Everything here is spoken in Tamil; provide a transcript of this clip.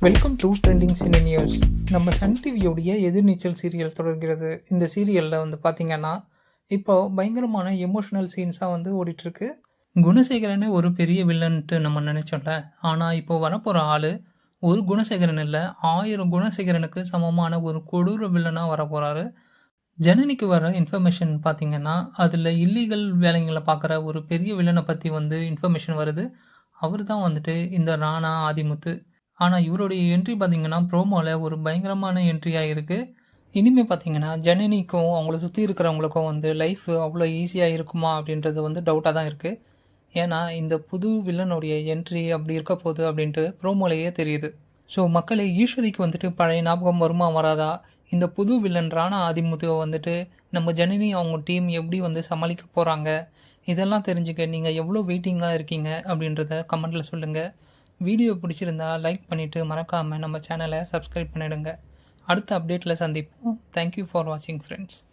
Welcome to trending cine news. நம்ம சன் டிவியோடைய எதிர்நீச்சல் சீரியல் தொடர்கிறது. இந்த சீரியலில் வந்து பார்த்திங்கன்னா, இப்போ பயங்கரமான எமோஷனல் சீன்ஸாக வந்து ஓடிட்டுருக்கு. குணசேகரனே ஒரு பெரிய வில்லன்ட்டு நம்ம நினச்சோம்ல. ஆனால் இப்போ வரப்போகிற ஆள் ஒரு குணசேகரன் இல்லை, 1000 குணசேகரனுக்கு சமமான ஒரு கொடூர வில்லனாக வரப்போகிறாரு. ஜனனிக்கு வர இன்ஃபர்மேஷன் பார்த்திங்கன்னா, அதில் இல்லீகல் வேலைங்களை பார்க்குற ஒரு பெரிய வில்லனை பற்றி வந்து இன்ஃபர்மேஷன் வருது. அவர் தான் வந்துட்டு இந்த ராணா ஆதிமுத்து. ஆனா, இவருடைய என்ட்ரி பார்த்தீங்கன்னா, ப்ரோமோல ஒரு பயங்கரமான என்ட்ரியா இருக்கு. இனிமே பார்த்தீங்கன்னா, ஜனனிக்கும் அவங்கள சுத்தி இருக்கிறவங்களுக்கும் வந்து லைஃப் அவ்வளோ ஈஸியா இருக்குமா? அப்படின்றது வந்து டவுட்டா தான் இருக்கு. ஏன்னா, இந்த புது வில்லனுடைய என்ட்ரி அப்படி இருக்க போகுது அப்படின்ட்டு ப்ரோமோலயே தெரியுது. ஸோ, மக்களே ஈஸ்வரிக்கு வந்துட்டு பழைய ஞாபகம் வருமா? வராதா? இந்த புது வில்லன் ராணா ஆதிமுத்துவ வந்துட்டு நம்ம ஜனனி அவங்க டீம் எப்படி வந்து சமாளிக்க போறாங்க? இதெல்லாம் தெரிஞ்சுக்க நீங்க எவ்வளோ வெயிட்டிங்கா இருக்கீங்க? அப்படின்றத கமெண்ட்ல சொல்லுங்க. வீடியோ பிடிச்சிருந்தா லைக் பண்ணிவிட்டு மறக்காமல் நம்ம சேனலை சப்ஸ்கிரைப் பண்ணிடுங்க. அடுத்த அப்டேட்டில் சந்திப்போம். தேங்க்யூ ஃபார் வாட்சிங் ஃப்ரெண்ட்ஸ்.